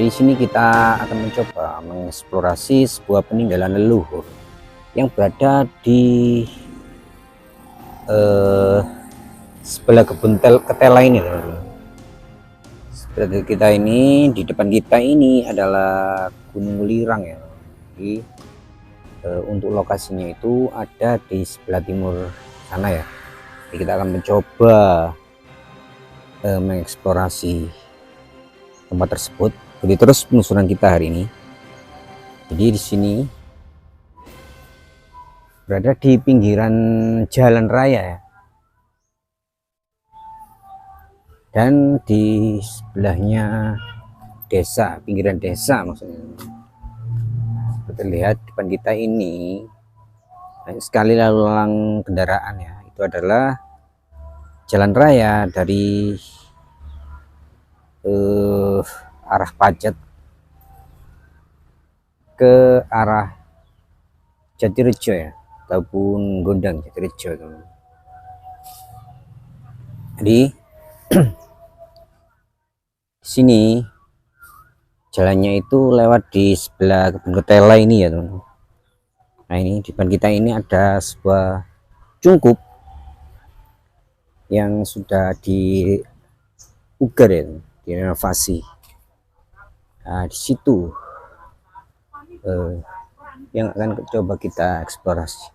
Jadi di sini kita akan mencoba mengeksplorasi sebuah peninggalan leluhur yang berada di sebelah kebun ketela ini, teman-teman. Seperti kita ini, di depan kita ini adalah Gunung Lirang ya. Jadi untuk lokasinya itu ada di sebelah timur sana ya. Jadi kita akan mencoba mengeksplorasi tempat tersebut. Jadi terus penelusuran kita hari ini. Jadi di sini berada di pinggiran jalan raya ya. Dan di sebelahnya desa, pinggiran desa maksudnya. Seperti lihat depan kita ini banyak sekali lalu lalang kendaraan ya. Itu adalah jalan raya dari arah Pacet ke arah Jatirejo ya, ataupun Gondang Jatirejo, teman. Jadi sini jalannya itu lewat di sebelah kebun ketela ini ya, teman. Nah ini di depan kita ini ada sebuah cungkup yang sudah diugar ya, direnovasi. Nah di situ yang akan coba kita eksplorasi.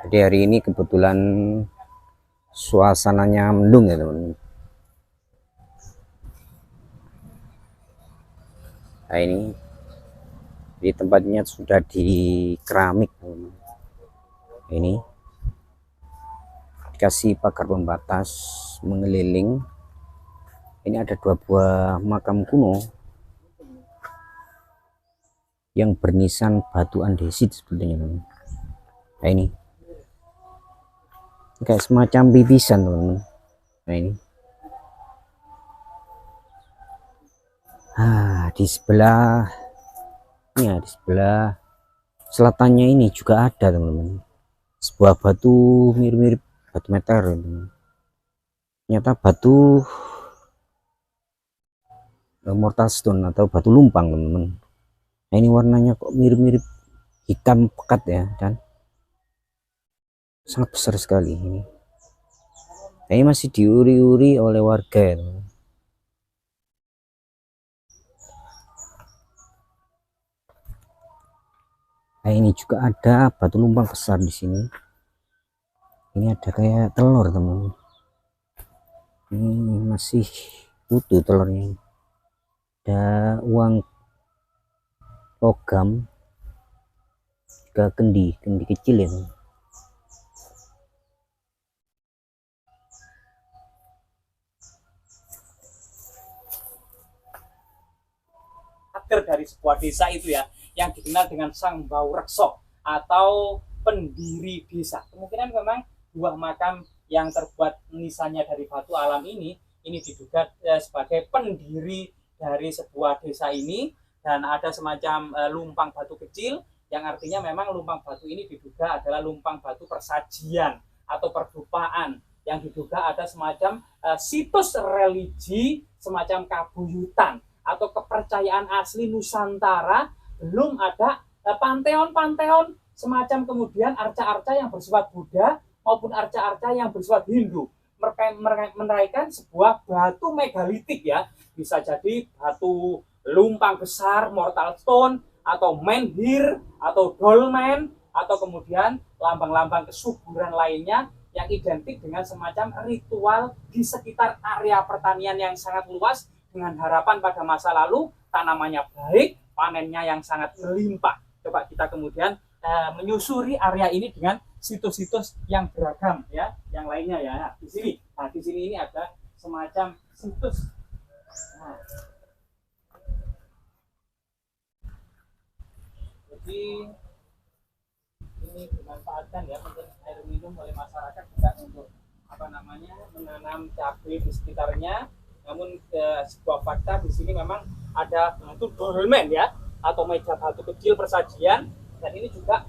Jadi hari ini kebetulan suasananya mendung ya, teman. Nah ini di tempatnya sudah di keramik, teman. Ini dikasih pagar pembatas mengeliling. Ini ada dua buah makam kuno yang bernisan batu andesit sebetulnya. Nah ini kayak semacam bibisan, teman-teman. Nah ini di sebelah ya, di sebelah selatannya ini juga ada, teman-teman, sebuah batu mirip-mirip batu meteor, teman-teman. Ternyata batu mortal stone atau batu lumpang, teman-teman. Nah ini warnanya kok mirip-mirip hitam pekat ya, dan sangat besar sekali ini. Nah, ini masih diuri-uri oleh warga ya, teman. Nah ini juga ada batu lumpang besar di sini. Ini ada kayak telur, teman. Ini masih utuh telurnya. Ada uang logam juga, kendi kecil ya, teman. Dari sebuah desa itu ya, yang dikenal dengan Sang Bau Rekso atau pendiri desa. Kemungkinan memang buah makam yang terbuat nisannya dari batu alam ini diduga sebagai pendiri dari sebuah desa ini. Dan ada semacam lumpang batu kecil yang artinya memang lumpang batu ini diduga adalah lumpang batu persajian atau perdupaan, yang diduga ada semacam situs religi, semacam kabuyutan atau kepercayaan asli Nusantara. Belum ada panteon-panteon semacam kemudian arca-arca yang bersifat Buddha maupun arca-arca yang bersifat Hindu menaikkan sebuah batu megalitik ya, bisa jadi batu lumpang besar mortal stone atau menhir atau dolmen atau kemudian lambang-lambang kesuburan lainnya yang identik dengan semacam ritual di sekitar area pertanian yang sangat luas, dengan harapan pada masa lalu tanamannya baik, panennya yang sangat melimpah. Coba kita kemudian menyusuri area ini dengan situs-situs yang beragam ya, yang lainnya ya. Nah, di sini ini ada semacam situs. Nah, jadi ini dimanfaatkan ya untuk air minum oleh masyarakat, juga untuk menanam cabai di sekitarnya. Namun sebuah fakta di sini memang ada batu dolmen ya, atau meja batu kecil persajian, dan ini juga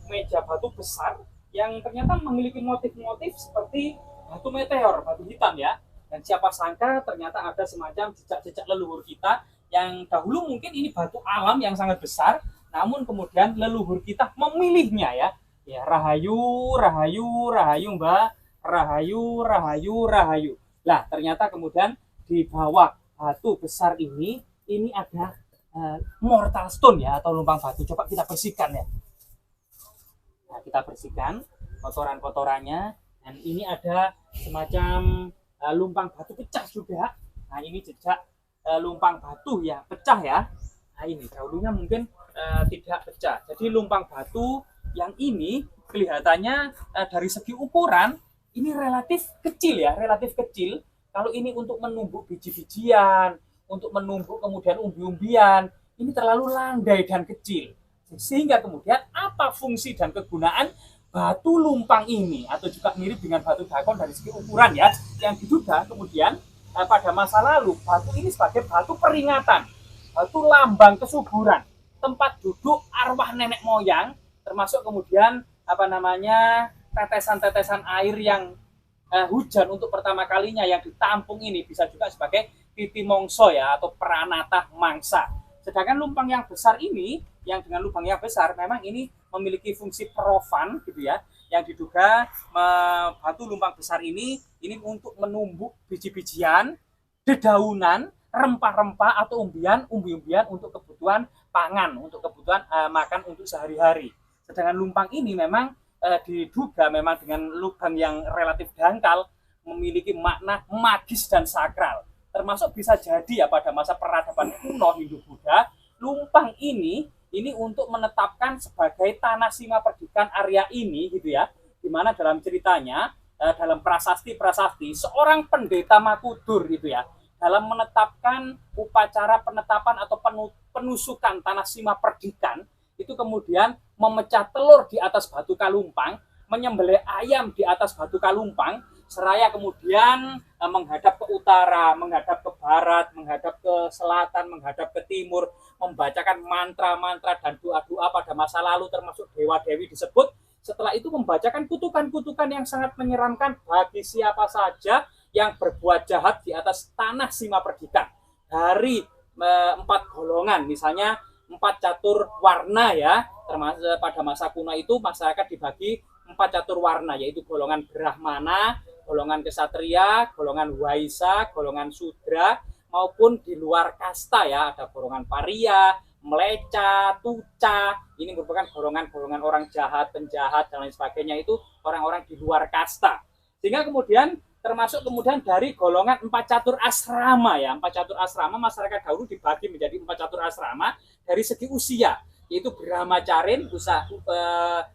meja batu besar yang ternyata memiliki motif-motif seperti batu meteor, batu hitam ya. Dan siapa sangka ternyata ada semacam jejak-jejak leluhur kita yang dahulu mungkin ini batu alam yang sangat besar, namun kemudian leluhur kita memilihnya ya. Ya, rahayu, rahayu, rahayu Mbak, rahayu, rahayu, rahayu. Lah, ternyata kemudian di bawah batu besar ini ada mortal stone ya, atau lumpang batu. Coba kita bersihkan ya. Nah, kita bersihkan kotoran-kotorannya. Dan ini ada semacam lumpang batu pecah juga. Nah, ini jejak lumpang batu ya pecah ya. Nah, ini dahulunya mungkin tidak pecah. Jadi lumpang batu yang ini kelihatannya dari segi ukuran ini relatif kecil ya, relatif kecil. Kalau ini untuk menumbuk biji-bijian, untuk menumbuk kemudian umbi-umbian, ini terlalu landai dan kecil. Sehingga kemudian apa fungsi dan kegunaan batu lumpang ini, atau juga mirip dengan batu dakon dari segi ukuran ya, yang diduga kemudian pada masa lalu batu ini sebagai batu peringatan, batu lambang kesuburan, tempat duduk arwah nenek moyang, termasuk kemudian tetesan-tetesan air yang hujan untuk pertama kalinya yang ditampung ini bisa juga sebagai titi mongso ya, atau pranata mangsa. Sedangkan lumpang yang besar ini, yang dengan lubang yang besar, memang ini memiliki fungsi profan gitu ya, yang diduga batu lumpang besar ini untuk menumbuk biji-bijian, dedaunan, rempah-rempah atau umbi-umbian untuk kebutuhan pangan, untuk kebutuhan makan untuk sehari-hari. Sedangkan lumpang ini memang diduga memang dengan lubang yang relatif dangkal memiliki makna magis dan sakral. Termasuk bisa jadi ya pada masa peradaban kuno Hindu-Buddha, lumpang ini untuk menetapkan sebagai tanah sima perdikan area ini gitu ya, dimana dalam ceritanya dalam prasasti seorang pendeta Makudur gitu ya, dalam menetapkan upacara penetapan atau penusukan tanah sima perdikan itu kemudian memecah telur di atas batu kalumpang, menyembelih ayam di atas batu kalumpang, seraya kemudian menghadap ke utara, menghadap ke barat, menghadap ke selatan, menghadap ke timur, membacakan mantra-mantra dan doa-doa pada masa lalu termasuk dewa-dewi disebut. Setelah itu membacakan kutukan-kutukan yang sangat menyeramkan bagi siapa saja yang berbuat jahat di atas tanah sima perdikan. Dari 4 golongan, misalnya 4 catur warna ya, termasuk pada masa kuno itu masyarakat dibagi 4 catur warna, yaitu golongan Brahmana, golongan Kesatria, golongan Waisa, golongan Sudra, maupun di luar kasta ya, ada golongan Paria, Meleca, Tuca, ini merupakan golongan-golongan orang jahat, penjahat, dan lain sebagainya, itu orang-orang di luar kasta. Sehingga kemudian termasuk kemudian dari golongan 4 catur asrama ya, 4 catur asrama masyarakat dahulu dibagi menjadi 4 catur asrama dari segi usia, yaitu Brahmacarin,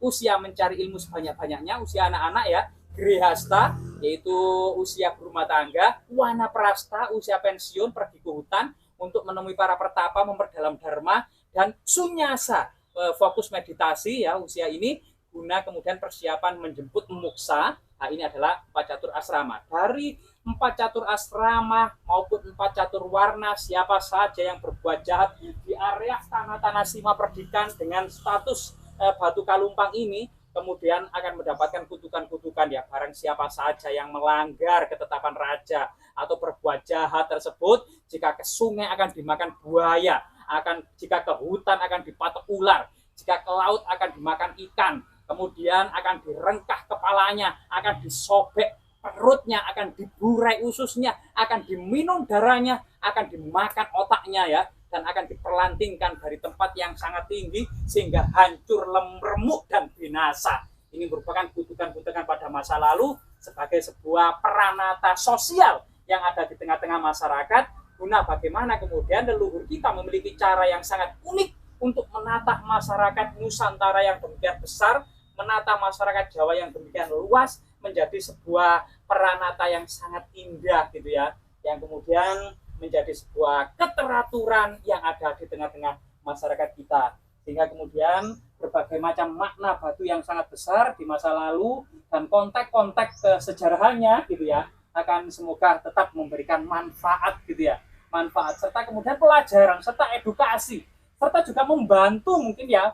usia mencari ilmu sebanyak-banyaknya, usia anak-anak ya, Grihasta, yaitu usia berumah tangga, Wanaprasta, usia pensiun pergi ke hutan untuk menemui para pertapa, memperdalam dharma, dan Sunyasa, fokus meditasi ya, usia ini guna kemudian persiapan menjemput moksa. Nah, ini adalah 4 catur asrama. Dari 4 catur asrama maupun 4 catur warna, siapa saja yang berbuat jahat di area tanah-tanah sima perdikan dengan status batu kalumpang ini, kemudian akan mendapatkan kutukan-kutukan ya. Barang siapa saja yang melanggar ketetapan raja atau berbuat jahat tersebut, jika ke sungai akan dimakan buaya, jika ke hutan akan dipatok ular, jika ke laut akan dimakan ikan, kemudian akan direngkah kepalanya, akan disobek perutnya, akan diburai ususnya, akan diminum darahnya, akan dimakan otaknya ya, dan akan diperlantingkan dari tempat yang sangat tinggi sehingga hancur, remuk, dan binasa. Ini merupakan kutukan-kutukan pada masa lalu sebagai sebuah pranata sosial yang ada di tengah-tengah masyarakat, guna bagaimana kemudian leluhur kita memiliki cara yang sangat unik untuk menata masyarakat Nusantara yang demikian besar, menata masyarakat Jawa yang demikian luas menjadi sebuah pranata yang sangat indah gitu ya, yang kemudian menjadi sebuah keteraturan yang ada di tengah-tengah masyarakat kita, sehingga kemudian berbagai macam makna batu yang sangat besar di masa lalu dan konteks-konteks kesejarahannya gitu ya, akan semoga tetap memberikan manfaat gitu ya, manfaat serta kemudian pelajaran serta edukasi, serta juga membantu mungkin ya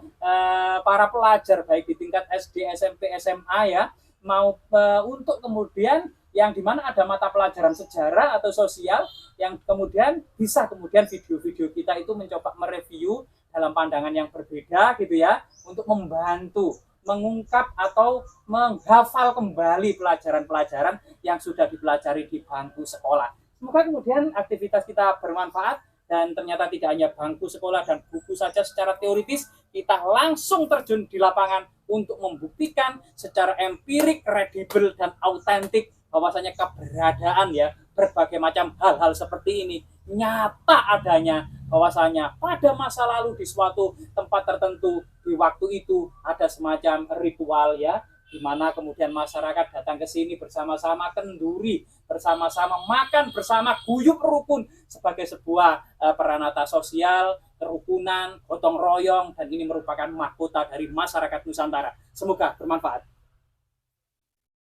para pelajar baik di tingkat SD, SMP, SMA ya, mau untuk kemudian yang dimana ada mata pelajaran sejarah atau sosial yang kemudian bisa kemudian video-video kita itu mencoba mereview dalam pandangan yang berbeda gitu ya, untuk membantu mengungkap atau menghafal kembali pelajaran-pelajaran yang sudah dipelajari di bangku sekolah. Semoga kemudian aktivitas kita bermanfaat dan ternyata tidak hanya bangku sekolah dan buku saja secara teoritis, kita langsung terjun di lapangan untuk membuktikan secara empirik, kredibel dan autentik bahwasanya keberadaan ya berbagai macam hal-hal seperti ini nyata adanya, bahwasanya pada masa lalu di suatu tempat tertentu di waktu itu ada semacam ritual ya, di mana kemudian masyarakat datang ke sini bersama-sama kenduri, bersama-sama makan bersama, guyup rukun sebagai sebuah peranata sosial, kerukunan, gotong royong, dan ini merupakan mahkota dari masyarakat Nusantara. Semoga bermanfaat.